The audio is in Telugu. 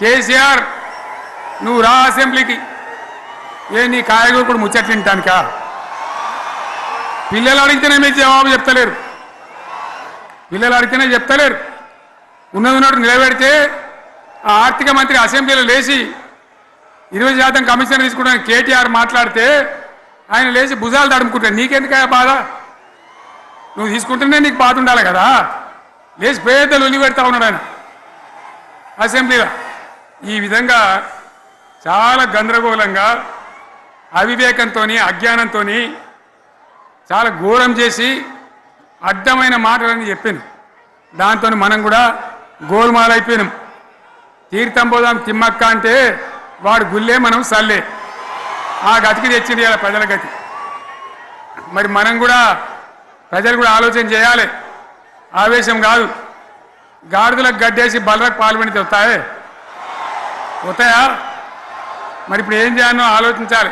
కేసీఆర్ నువ్వు రా అసెంబ్లీకి. ఏ నీ కాయగూరకుడు ముచ్చట్లు తింటానికా? పిల్లలు అడిగితేనే మీరు జవాబు చెప్తలేరు. పిల్లలు అడిగితేనే చెప్తలేరు. ఉన్నది ఉన్నట్టు నిలబెడితే ఆ ఆర్థిక మంత్రి అసెంబ్లీలో లేచి 20% కమిషన్ తీసుకుంటాను కేటీఆర్ మాట్లాడితే ఆయన లేచి భుజాలు తడుముకుంటాడు. నీకెందుకయ్యా బాధ? నువ్వు తీసుకుంటేనే నీకు బాధ ఉండాలి కదా. లేచి పేదలు ఉల్లి పెడతా ఉన్నాడు ఆయన అసెంబ్లీలో. ఈ విధంగా చాలా గందరగోళంగా అవివేకంతో అజ్ఞానంతో చాలా ఘోరం చేసి అడ్డమైన మాటలని చెప్పాను. దాంతో మనం కూడా గోల్మాలైపోయినాం. తీర్థం పోదాం తిమ్మక్క అంటే వాడు గుల్లే మనం సల్లే. ఆ గతికి తెచ్చింది ఇలా ప్రజల గతి. మరి మనం కూడా ప్రజలు కూడా ఆలోచన చేయాలి. ఆవేశం కాదు. గాడిదలకు గడ్డేసి బలరకు పాల్పడితే వస్తాయా? మరి ఇప్పుడు ఏం చేయాలో ఆలోచించాలి.